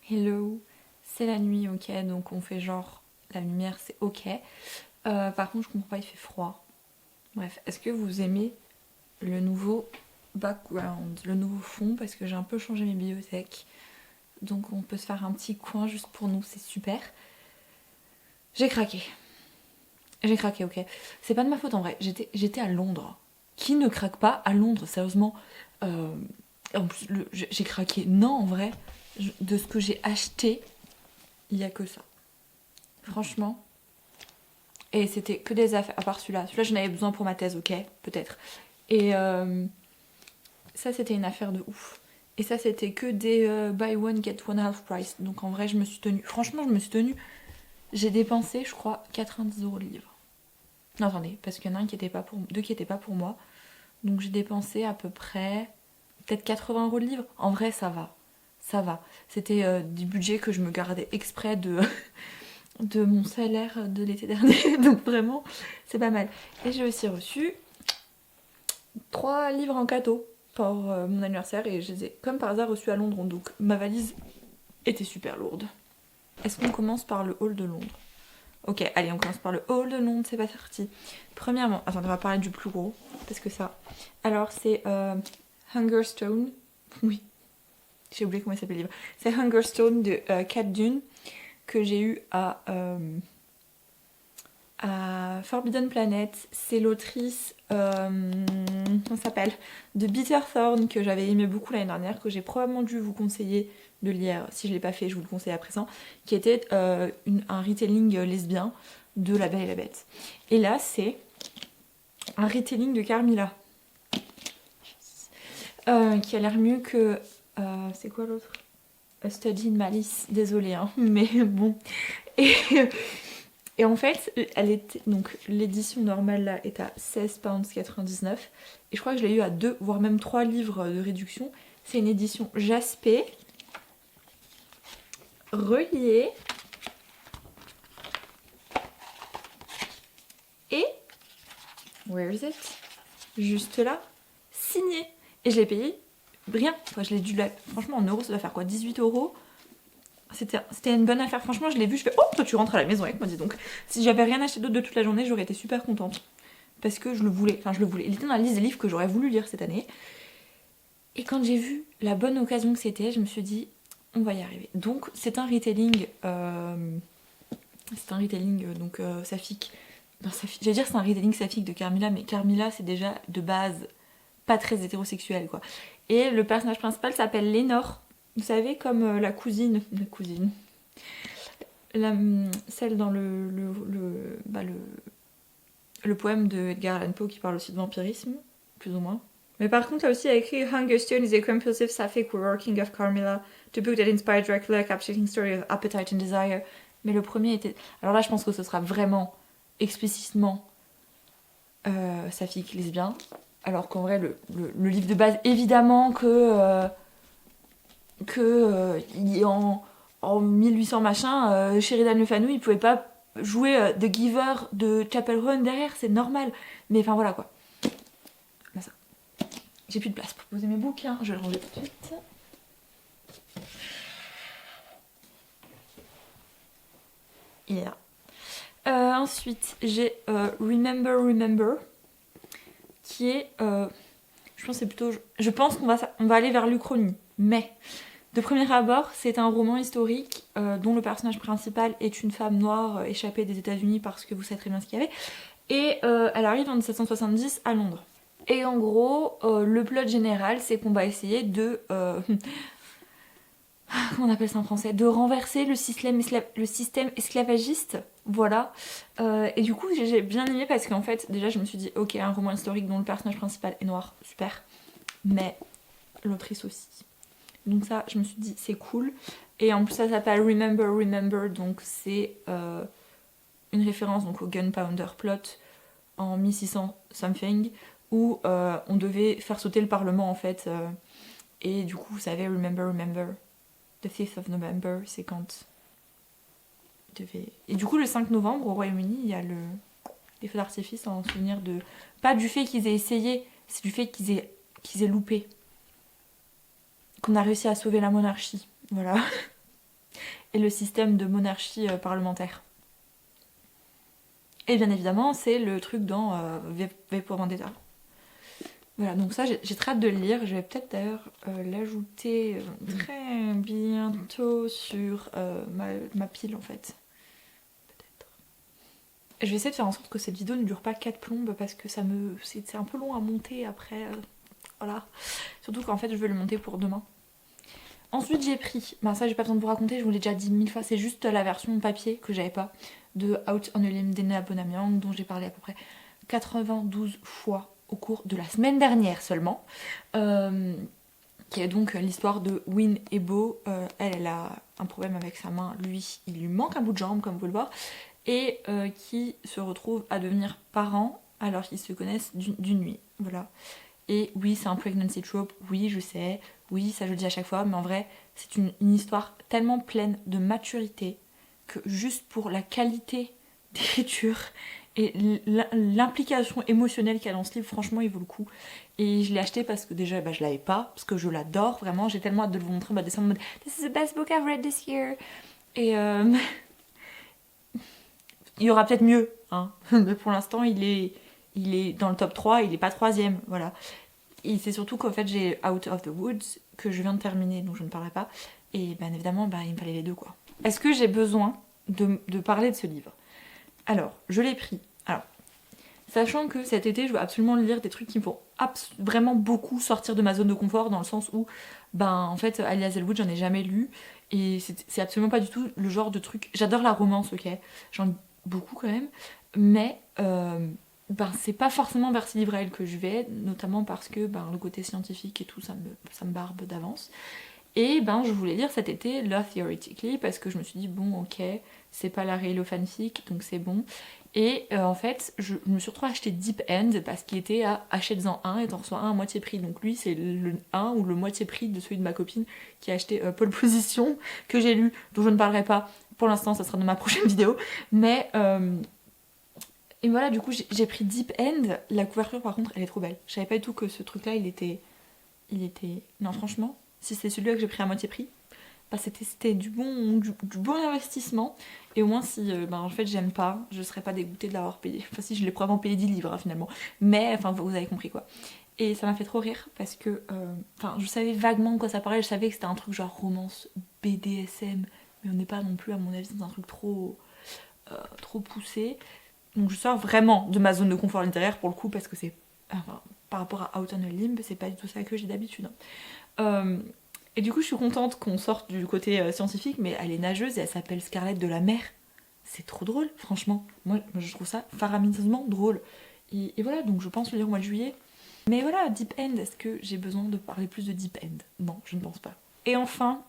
Hello, c'est la nuit, ok, donc on fait genre la lumière, c'est ok. Par contre, je comprends pas, il fait froid. Bref, est-ce que vous aimez le nouveau background, le nouveau fond? Parce que j'ai un peu changé mes bibliothèques. Donc on peut se faire un petit coin juste pour nous, c'est super. J'ai craqué. J'ai craqué, ok. C'est pas de ma faute en vrai, j'étais à Londres. Qui ne craque pas à Londres, sérieusement? Euh, En plus, j'ai craqué. Non, en vrai, de ce que j'ai acheté, il y a que ça. Franchement. Et c'était que des affaires, à part celui-là. Celui-là, j'en avais besoin pour ma thèse, ok, peut-être. Et ça, c'était une affaire de ouf. Et ça, c'était que des buy one, get one half price. Donc en vrai, je me suis tenue. Franchement, je me suis tenue. J'ai dépensé, je crois, 90 € le livre. Non, attendez, parce qu'il y en a un qui était pas pour... deux qui n'étaient pas pour moi. Donc j'ai dépensé à peu près... peut-être 80 € le livre. En vrai, ça va. Ça va. C'était du budget que je me gardais exprès de... de mon salaire de l'été dernier. Donc vraiment, c'est pas mal. Et j'ai aussi reçu 3 livres en cadeau pour mon anniversaire et je les ai comme par hasard reçus à Londres. Donc ma valise était super lourde. Est-ce qu'on commence par le hall de Londres? Ok, allez, on commence par le hall de Londres, c'est pas parti. Premièrement, attends, on va parler du plus gros, parce que ça... Alors, c'est Hungerstone. Oui, j'ai oublié comment il s'appelle le livre. C'est Hungerstone de Kat Dune, que j'ai eu à Forbidden Planet. C'est l'autrice, comment ça s'appelle, de Bitterthorn, que j'avais aimé beaucoup l'année dernière, que j'ai probablement dû vous conseiller de lire. Si je ne l'ai pas fait, je vous le conseille à présent. Qui était un retelling lesbien de La Belle et la Bête. Et là, c'est un retelling de Carmilla. Qui a l'air mieux que... c'est quoi l'autre? A Study in Malice. Désolée, hein, mais bon. Et en fait, elle était, donc l'édition normale là est à 16,99 £. Et je crois que je l'ai eu à 2, voire même 3 livres de réduction. C'est une édition jaspée, reliée. Et, where is it? Juste là, signée. Et je l'ai payé rien. Enfin, je l'ai dû, franchement en euros, ça doit faire quoi? 18 €. C'était une bonne affaire. Franchement, je l'ai vu, je fais oh, toi tu rentres à la maison avec moi, dis donc. Si j'avais rien acheté d'autre de toute la journée, j'aurais été super contente. Parce que je le voulais. Enfin, je le voulais. Il était dans la liste des livres que j'aurais voulu lire cette année. Et quand j'ai vu la bonne occasion que c'était, je me suis dit, on va y arriver. Donc, c'est un retelling. Donc saphique. J'allais dire c'est un retelling saphique de Carmilla, mais Carmilla, c'est déjà de base pas très hétérosexuel, quoi. Et le personnage principal s'appelle Lénore. Vous savez, comme la cousine. La cousine. Celle dans le poème de Edgar Allan Poe qui parle aussi de vampirisme, plus ou moins. Mais par contre, là aussi, il a écrit Hungerstone is a compulsive sapphic working of Carmilla, the book that inspired Dracula, a captivating story of appetite and desire. Mais le premier était... Alors là, je pense que ce sera vraiment explicitement saphique lesbien. Alors qu'en vrai, le livre de base, évidemment en 1800 machin, Sheridan Le Fanu, il pouvait pas jouer The Giver de Chapel Roan derrière, c'est normal. Mais enfin voilà quoi. Là, ça. J'ai plus de place pour poser mes bouquins, je vais le ranger tout de suite. Il est là. Ensuite, j'ai Remember, qui est... je pense que c'est plutôt... Je pense qu'on va aller vers l'Uchronie, mais... De premier abord, c'est un roman historique dont le personnage principal est une femme noire échappée des États-Unis parce que vous savez très bien ce qu'il y avait. Et elle arrive en 1770 à Londres. Et en gros, le plot général, c'est qu'on va essayer de... comment on appelle ça en français? De renverser le système esclavagiste. Voilà. Et du coup, j'ai bien aimé parce qu'en fait, déjà, je me suis dit, ok, un roman historique dont le personnage principal est noir, super. Mais l'autrice aussi. Donc ça, je me suis dit, c'est cool. Et en plus, ça s'appelle Remember, donc c'est une référence donc, au Gunpowder Plot en 1600 something, où on devait faire sauter le Parlement, en fait. Et du coup, vous savez, Remember, the 5th of November, c'est quand il devait... Et du coup, le 5 novembre, au Royaume-Uni, il y a les feux d'artifice en souvenir de... Pas du fait qu'ils aient essayé, c'est du fait qu'ils aient loupé. Qu'on a réussi à sauver la monarchie. Voilà. et le système de monarchie parlementaire. Et bien évidemment, c'est le truc dans V pour Vendetta. Voilà, donc ça, j'ai très hâte de le lire. Je vais peut-être d'ailleurs l'ajouter très bientôt sur ma pile, en fait. Peut-être. Je vais essayer de faire en sorte que cette vidéo ne dure pas 4 plombes, parce que c'est un peu long à monter après. Voilà. Surtout qu'en fait, je veux le monter pour demain. Ensuite, j'ai pris, ça j'ai pas besoin de vous raconter, je vous l'ai déjà dit 1000 fois, c'est juste la version papier que j'avais pas de Out on a Limb d'Enea Bonamiang, dont j'ai parlé à peu près 92 fois au cours de la semaine dernière seulement, qui est donc l'histoire de Win et Bo. Elle a un problème avec sa main, lui il lui manque un bout de jambe comme vous pouvez le voir, et qui se retrouve à devenir parents alors qu'ils se connaissent d'une nuit. Voilà. Et oui, c'est un pregnancy trope, oui, je sais, oui, ça je le dis à chaque fois, mais en vrai, c'est une histoire tellement pleine de maturité que juste pour la qualité d'écriture et l'implication émotionnelle qu'il y a dans ce livre, franchement, il vaut le coup. Et je l'ai acheté parce que déjà, je l'avais pas, parce que je l'adore, vraiment, j'ai tellement hâte de le vous montrer, descendre en mode « This is the best book I've read this year !» Et il y aura peut-être mieux, hein, mais pour l'instant, il est dans le top 3, il est pas 3ème, voilà. Et c'est surtout qu'en fait j'ai Out of the Woods que je viens de terminer, donc je ne parlerai pas. Et bien évidemment, il me fallait les deux quoi. Est-ce que j'ai besoin de parler de ce livre? Alors, je l'ai pris. Alors, sachant que cet été, je veux absolument lire des trucs qui me font vraiment beaucoup sortir de ma zone de confort, dans le sens où, en fait, Ali Hazelwood, j'en ai jamais lu. Et c'est absolument pas du tout le genre de truc... J'adore la romance, ok. J'en lis beaucoup quand même. Mais... c'est pas forcément vers ces livres à elle que je vais, notamment parce que le côté scientifique et tout, ça me barbe d'avance. Et je voulais lire cet été Love Theoretically, parce que je me suis dit, bon, ok, c'est pas la réelle fanfic, donc c'est bon. Et en fait, je me suis retrouvée à acheter Deep End, parce qu'il était à achète-en un et t'en reçois un à moitié prix. Donc lui, c'est le 1 ou le moitié prix de celui de ma copine qui a acheté Pole Position, que j'ai lu, dont je ne parlerai pas. Pour l'instant, ça sera dans ma prochaine vidéo. Mais... Et voilà, du coup, j'ai pris Deep End. La couverture, par contre, elle est trop belle. Je savais pas du tout que ce truc-là, il était... Non, franchement, si c'est celui-là que j'ai pris à moitié prix, c'était du bon investissement. Et au moins, si en fait, j'aime pas, je serais pas dégoûtée de l'avoir payé. Enfin, si, je l'ai probablement payé 10 livres, finalement. Mais, enfin, vous avez compris, quoi. Et ça m'a fait trop rire, parce que... je savais vaguement de quoi ça parlait. Je savais que c'était un truc genre romance BDSM. Mais on n'est pas non plus, à mon avis, dans un truc trop poussé. Donc je sors vraiment de ma zone de confort littéraire pour le coup, parce que c'est... par rapport à Out on a Limb, c'est pas du tout ça que j'ai d'habitude. Et du coup je suis contente qu'on sorte du côté scientifique, mais elle est nageuse et elle s'appelle Scarlett de la mer. C'est trop drôle, franchement. Moi je trouve ça faramineusement drôle. Et voilà, donc je pense le lire au mois de juillet. Mais voilà, Deep End, est-ce que j'ai besoin de parler plus de Deep End? Non, je ne pense pas. Et enfin,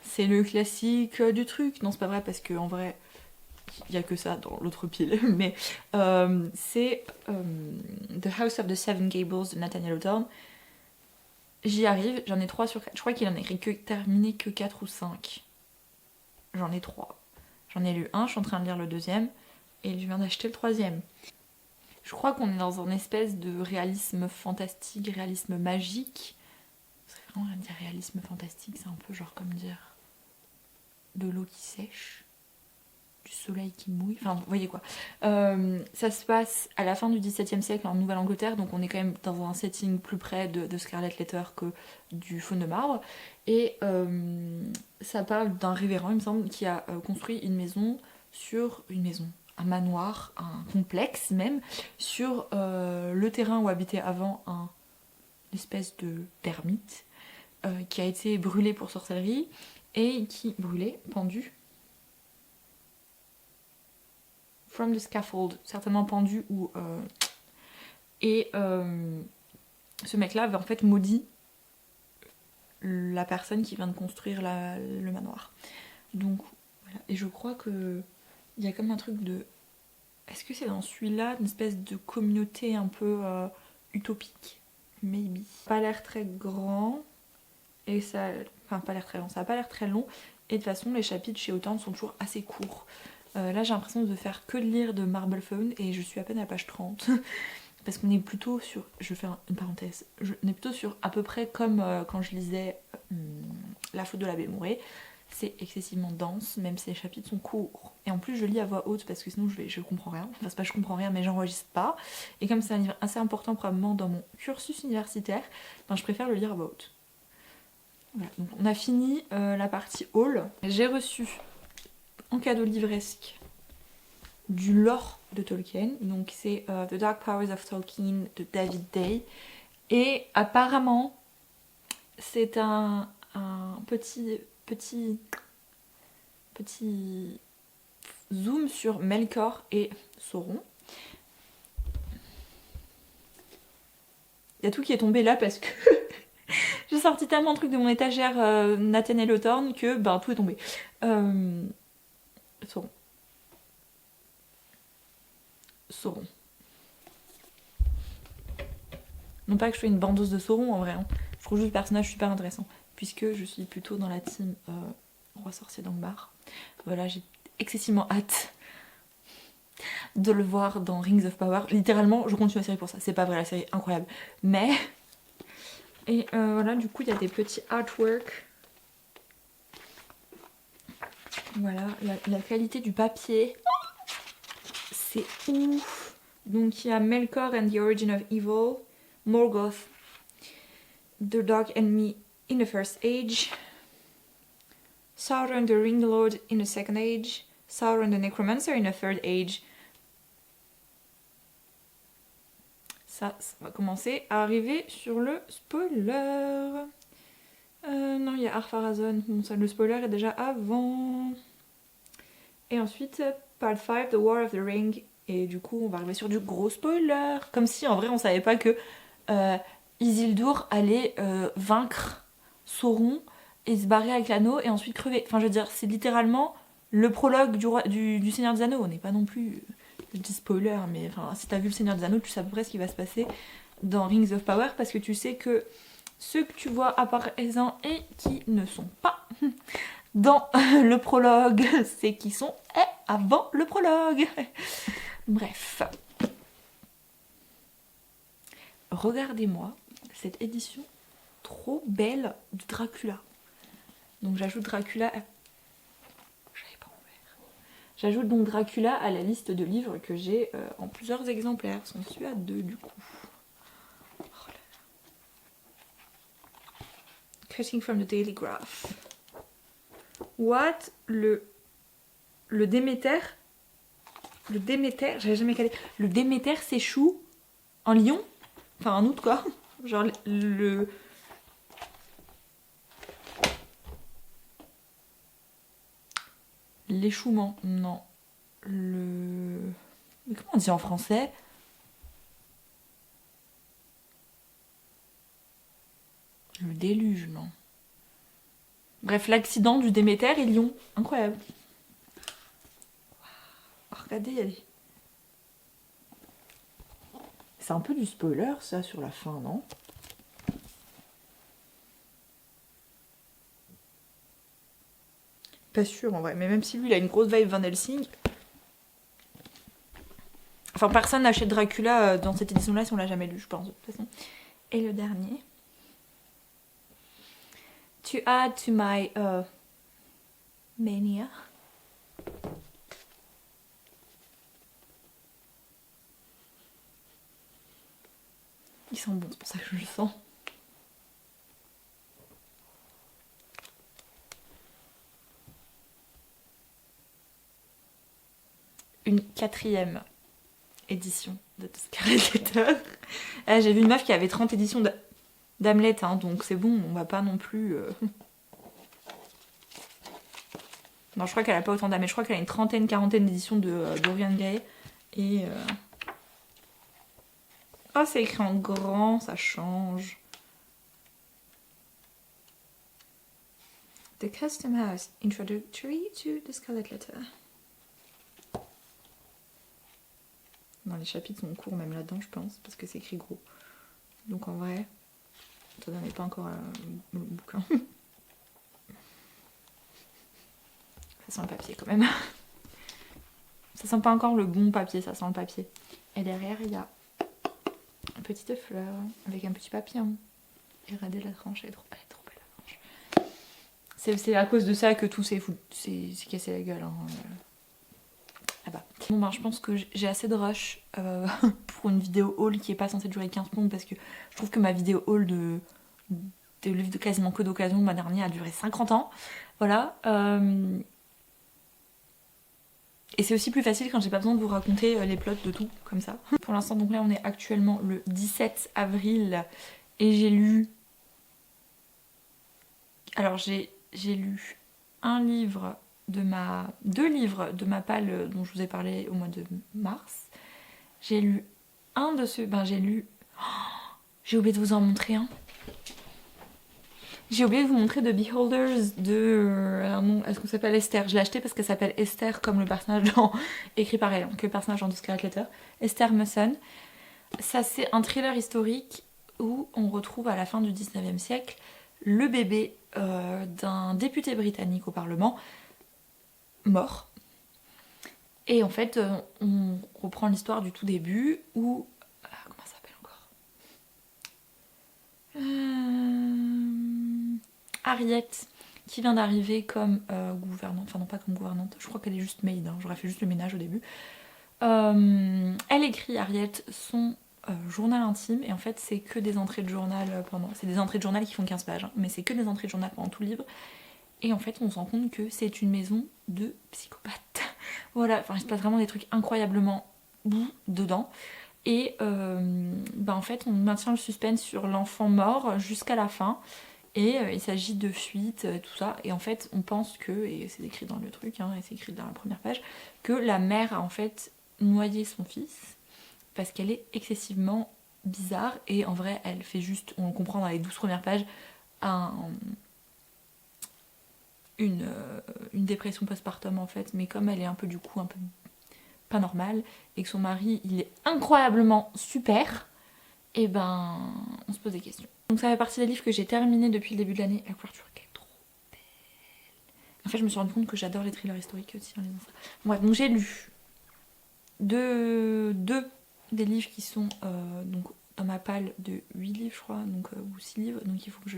c'est le classique du truc. Non, c'est pas vrai, parce que en vrai... il n'y a que ça dans l'autre pile, mais c'est The House of the Seven Gables de Nathaniel Hawthorne. J'y arrive, j'en ai 3 sur 4. Je crois qu'il en a écrit terminé que 4 ou 5. J'en ai 3. J'en ai lu un, je suis en train de lire le deuxième, et je viens d'acheter le troisième. Je crois qu'on est dans un espèce de réalisme fantastique, réalisme magique. C'est vraiment dire réalisme fantastique, c'est un peu genre comme dire de l'eau qui sèche, du soleil qui mouille, enfin vous voyez quoi. Ça se passe à la fin du XVIIe siècle en Nouvelle-Angleterre, donc on est quand même dans un setting plus près de Scarlet Letter que du Faune de Marbre. Et ça parle d'un révérend, il me semble, qui a construit une maison, un manoir, un complexe même, sur le terrain où habitait avant une espèce d'ermite qui a été brûlé pour sorcellerie et qui brûlait, pendu. From the scaffold, certainement pendu ou... Et ce mec-là avait en fait maudit la personne qui vient de construire le manoir. Donc voilà. Et je crois que il y a comme un truc de... Est-ce que c'est dans celui-là une espèce de communauté un peu utopique? Maybe. Pas l'air très grand. Et ça... Enfin, pas l'air très long. Ça a pas l'air très long. Et de toute façon, les chapitres chez Hawthorne sont toujours assez courts. Là j'ai l'impression de faire que de lire de Marble-Faune et je suis à peine à la page 30 parce qu'on est plutôt sur, je vais faire une parenthèse, on est plutôt sur à peu près comme quand je lisais La faute de l'abbé Mouret, c'est excessivement dense, même si les chapitres sont courts. Et en plus, je lis à voix haute parce que sinon je comprends rien. Enfin, c'est pas que je comprends rien, mais j'enregistre pas. Et comme c'est un livre assez important probablement dans mon cursus universitaire, ben, je préfère le lire à voix haute. Voilà, donc on a fini la partie haul. J'ai reçu en cadeau livresque du lore de Tolkien. Donc c'est The Dark Powers of Tolkien de David Day. Et apparemment, c'est un petit zoom sur Melkor et Sauron. Il y a tout qui est tombé là parce que j'ai sorti tellement de trucs de mon étagère Nathaniel Hawthorne que ben, tout est tombé. Sauron. Non pas que je sois une bandeuse de Sauron en vrai, hein. Je trouve juste le personnage super intéressant, puisque je suis plutôt dans la team Roi Sorcier d'Angmar. Voilà, j'ai excessivement hâte de le voir dans Rings of Power. Littéralement, je continue la série pour ça. C'est pas vrai, la série est incroyable. Mais... Et voilà, du coup, il y a des petits artworks. Voilà, la qualité du papier, c'est ouf. Donc il y a Melkor and the Origin of Evil, Morgoth, The Dark Enemy in the First Age, Sauron the Ring Lord in the Second Age, Sauron the Necromancer in the Third Age. Ça va commencer à arriver sur le spoiler. Non, il y a Ar-Pharazôn. Bon, ça, le spoiler est déjà avant. Et ensuite, Part 5, The War of the Ring. Et du coup, on va arriver sur du gros spoiler. Comme si, en vrai, on savait pas que Isildur allait vaincre Sauron et se barrer avec l'anneau et ensuite crever. Enfin, je veux dire, c'est littéralement le prologue du Seigneur des Anneaux. On n'est pas non plus... Je dis spoiler, mais enfin, si t'as vu le Seigneur des Anneaux, tu sais à peu près ce qui va se passer dans Rings of Power, parce que tu sais que ceux que tu vois apparaissant et qui ne sont pas dans le prologue, c'est qui sont avant le prologue. Bref. Regardez-moi cette édition trop belle de Dracula. Donc j'ajoute Dracula... J'ajoute donc Dracula à la liste de livres que j'ai en plusieurs exemplaires. J'en suis à 2 du coup. Oh là là. Cutting from the Daily Graph. What? Le Déméter? Le Déméter? J'avais jamais calé. Le Déméter s'échoue en Lyon? Enfin en août quoi. Genre le... L'échouement, non. Mais comment on dit en français? Le déluge, non. Bref, l'accident du Déméter et Lyon. Incroyable. Oh, regardez, il y a des... C'est un peu du spoiler, ça, sur la fin, non? Pas sûr, en vrai. Mais même si lui, il a une grosse vibe Van Helsing... Enfin, personne n'achète Dracula dans cette édition-là si on l'a jamais lu, je pense, de toute façon. Et le dernier. To add to my mania. Il sent bon, c'est pour ça que je le sens. Une 4e édition de Scarlet Letter. J'ai vu une meuf qui avait 30 éditions d'Hamlet, hein, donc c'est bon, on va pas non plus... Non, je crois qu'elle a pas autant d'Hamlet, je crois qu'elle a une 30aine, 40aine d'éditions de Dorian Gray. Et... Oh, c'est écrit en grand, ça change. The Custom House Introductory to the Scarlet Letter. Non, les chapitres sont courts même là-dedans, je pense, parce que c'est écrit gros. Donc en vrai, ça n'en est pas encore le bouquin. Ça sent le papier quand même. Ça sent pas encore le bon papier, ça sent le papier. Et derrière, il y a une petite fleur avec un petit papillon. Et regardez la tranche, elle est trop belle la tranche. C'est à cause de ça que tout s'est cassé la gueule. Hein. Ah bah. Bon ben je pense que j'ai assez de rush pour une vidéo haul qui est pas censée durer 15 plombes parce que je trouve que ma vidéo haul de livres de quasiment que d'occasion, ma dernière a duré 50 ans. Voilà. Et c'est aussi plus facile quand j'ai pas besoin de vous raconter les plots de tout comme ça. Pour l'instant donc là on est actuellement le 17 avril et j'ai lu... Alors j'ai lu deux livres de ma palle dont je vous ai parlé au mois de mars. J'ai lu un de ceux... Ben j'ai lu... Oh, j'ai oublié de vous en montrer un. J'ai oublié de vous montrer The Beholders de... est-ce qu'on s'appelle Esther? Je l'ai acheté parce qu'elle s'appelle Esther comme le personnage écrit par elle, que le personnage dans Scarlet Letter. Esther Musson. Ça c'est un thriller historique où on retrouve à la fin du 19e siècle le bébé d'un député britannique au Parlement mort. Et en fait, on reprend l'histoire du tout début où... comment ça s'appelle encore Harriet, qui vient d'arriver comme gouvernante, enfin non pas comme gouvernante, je crois qu'elle est juste maid, hein, j'aurais fait juste le ménage au début. Elle écrit, Harriet, son journal intime, et en fait c'est que des entrées de journal c'est des entrées de journal qui font 15 pages, hein, mais c'est que des entrées de journal pendant tout le livre. Et en fait, on se rend compte que c'est une maison de psychopathes. Voilà, enfin, il se passe vraiment des trucs incroyablement bouts dedans. Et en fait, on maintient le suspense sur l'enfant mort jusqu'à la fin. Et il s'agit de fuite, tout ça. Et en fait, on pense que, et c'est écrit dans le truc, hein, et c'est écrit dans la première page, que la mère a en fait noyé son fils parce qu'elle est excessivement bizarre. Et en vrai, elle fait juste, on le comprend dans les 12 premières pages, une dépression postpartum en fait, mais comme elle est un peu du coup un peu pas normale et que son mari il est incroyablement super, et ben on se pose des questions. Donc ça fait partie des livres que j'ai terminé depuis le début de l'année. La couverture est trop belle. En fait je me suis rendu compte que j'adore les thrillers historiques aussi en lisant ça. Bref, donc j'ai lu deux des livres qui sont donc dans ma palle de 8 livres je crois, donc, ou 6 livres, donc il faut que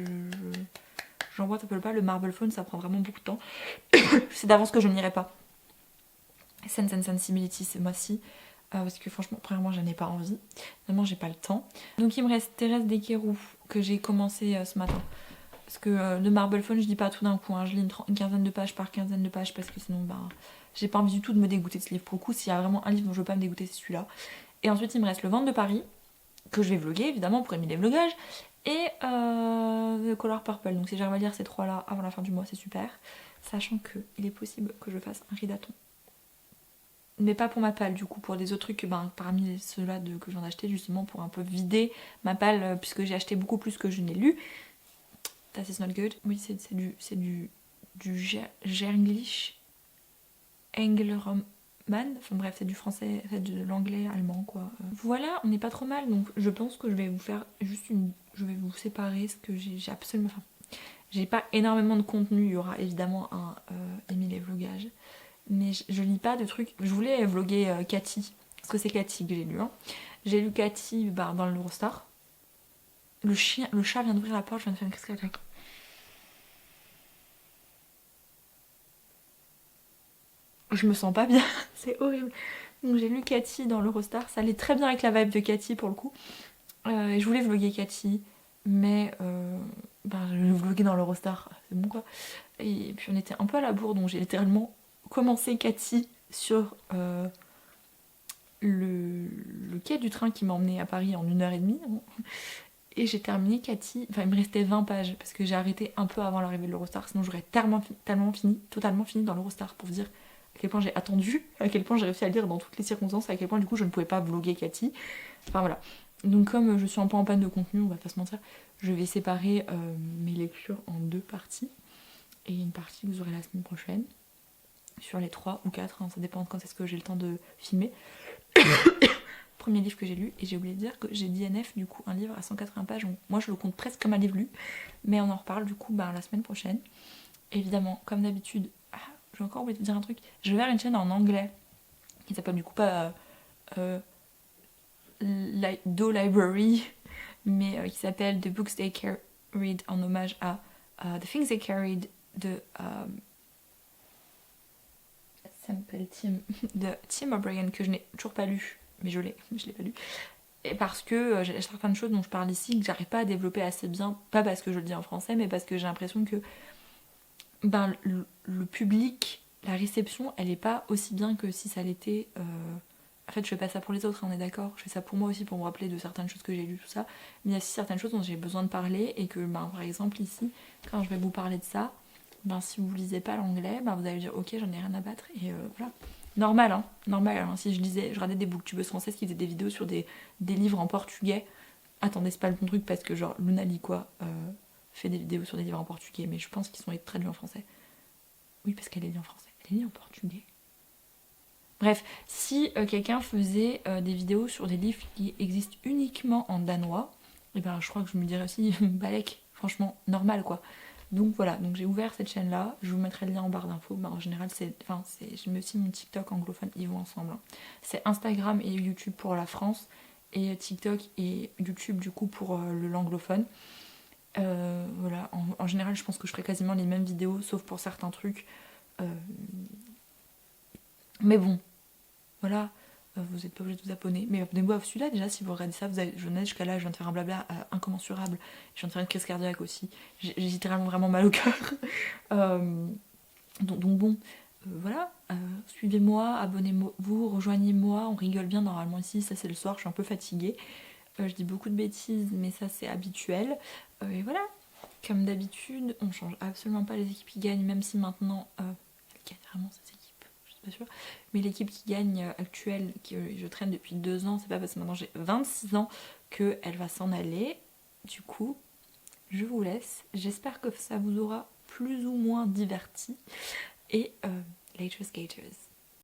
j'envoie ça peut pas, le Marble Phone ça prend vraiment beaucoup de temps. Je sais d'avance que je ne lirai pas Sense and Sensibility ce mois-ci parce que franchement premièrement je n'ai pas envie, vraiment j'ai pas le temps. Donc il me reste Thérèse Desquerroux que j'ai commencé ce matin parce que le Marble Phone je dis pas tout d'un coup, hein. Je lis une quinzaine de pages par quinzaine de pages parce que sinon j'ai pas envie du tout de me dégoûter de ce livre. Pour le coup s'il y a vraiment un livre dont je veux pas me dégoûter c'est celui-là. Et ensuite il me reste Le Ventre de Paris que je vais vlogger évidemment pour aimer les vlogages, et The Color Purple. Donc si j'arrive à lire ces trois là avant la fin du mois c'est super, sachant qu'il est possible que je fasse un ridaton, mais pas pour ma palle du coup, pour des autres trucs parmi ceux-là que je viens d'acheter, justement pour un peu vider ma palle puisque j'ai acheté beaucoup plus que je n'ai lu. That is not good. Oui c'est du Gerglish Engelroman. Enfin bref, c'est du français, c'est de l'anglais, allemand quoi. Voilà, on n'est pas trop mal, donc je pense que je vais vous faire juste je vais vous séparer ce que j'ai absolument... Enfin, j'ai pas énormément de contenu, il y aura évidemment un Émile et vlogage, mais je lis pas de trucs... Je voulais vloguer Cathy, parce que c'est Cathy que j'ai lu, hein. J'ai lu Cathy dans l'Eurostar. Le chat vient d'ouvrir la porte, je viens de faire une crise cardiaque. Je me sens pas bien, c'est horrible. Donc j'ai lu Cathy dans l'Eurostar, ça allait très bien avec la vibe de Cathy pour le coup. Je voulais vlogger Cathy, mais je vloguais dans l'Eurostar, c'est bon quoi. Et puis on était un peu à la bourre, donc j'ai littéralement commencé Cathy sur le quai du train qui m'a emmené à Paris en 1h30. Et j'ai terminé Cathy, enfin il me restait 20 pages parce que j'ai arrêté un peu avant l'arrivée de l'Eurostar, sinon j'aurais totalement fini dans l'Eurostar, pour vous dire à quel point j'ai attendu, à quel point j'ai réussi à lire dans toutes les circonstances, à quel point du coup je ne pouvais pas vlogger Cathy. Enfin voilà. Donc comme je suis un peu en panne de contenu, on va pas se mentir, je vais séparer mes lectures en 2 parties. Et une partie que vous aurez la semaine prochaine, sur les 3 ou 4, hein, ça dépend de quand est-ce que j'ai le temps de filmer. Premier livre que j'ai lu, et j'ai oublié de dire que j'ai DNF du coup un livre à 180 pages, donc moi je le compte presque comme un livre lu, mais on en reparle du coup la semaine prochaine. Évidemment, comme d'habitude, j'ai encore oublié de dire un truc, je vais faire une chaîne en anglais qui s'appelle du coup pas Do Library, mais qui s'appelle The Books They Carried, en hommage à The Things They Carried de Simple Team de Tim O'Brien que je n'ai toujours pas lu, mais je l'ai pas lu. Et parce que j'ai certaines choses dont je parle ici que j'arrive pas à développer assez bien, pas parce que je le dis en français, mais parce que j'ai l'impression que ben, le public, la réception, elle est pas aussi bien que si ça l'était. En fait, je fais pas ça pour les autres, on est d'accord. Je fais ça pour moi aussi, pour me rappeler de certaines choses que j'ai lues, tout ça. Mais il y a aussi certaines choses dont j'ai besoin de parler et que, ben, par exemple, ici, quand je vais vous parler de ça, ben, si vous lisez pas l'anglais, ben, vous allez dire ok, j'en ai rien à battre et voilà. Normal, hein, normal. Hein. Si je regardais des booktubeuses françaises qui faisaient des vidéos sur des livres en portugais. Attendez, c'est pas le bon truc parce que, genre, Luna Liqua fait des vidéos sur des livres en portugais, mais je pense qu'ils sont traduits en français. Oui, parce qu'elle est lue en français. Elle est lue en portugais. Bref, si quelqu'un faisait des vidéos sur des livres qui existent uniquement en danois, et ben je crois que je me dirais aussi balèque, franchement normal quoi. Donc voilà, donc j'ai ouvert cette chaîne là, je vous mettrai le lien en barre d'infos. Ben, en général, je mets aussi mon TikTok anglophone, ils vont ensemble. Hein. C'est Instagram et YouTube pour la France, et TikTok et YouTube du coup pour le l'anglophone. Voilà, en général, je pense que je ferai quasiment les mêmes vidéos, sauf pour certains trucs. Mais bon, voilà, vous n'êtes pas obligé de vous abonner. Mais abonnez-vous à celui-là déjà, si vous regardez ça, je venais jusqu'à là, je viens de faire un blabla incommensurable. Je viens de faire une crise cardiaque aussi. J'ai littéralement vraiment mal au cœur. Donc bon, voilà, suivez-moi, abonnez-vous, rejoignez-moi, on rigole bien normalement ici, ça c'est le soir, je suis un peu fatiguée. Je dis beaucoup de bêtises, mais ça c'est habituel. Et voilà, comme d'habitude, on change absolument pas les équipes qui gagnent, même si maintenant elles gagnent vraiment ces équipes, je suis pas sûre. Mais l'équipe qui gagne actuelle, que je traîne depuis 2 ans, c'est pas parce que maintenant j'ai 26 ans qu'elle va s'en aller. Du coup, je vous laisse. J'espère que ça vous aura plus ou moins diverti. Et Laters Gators.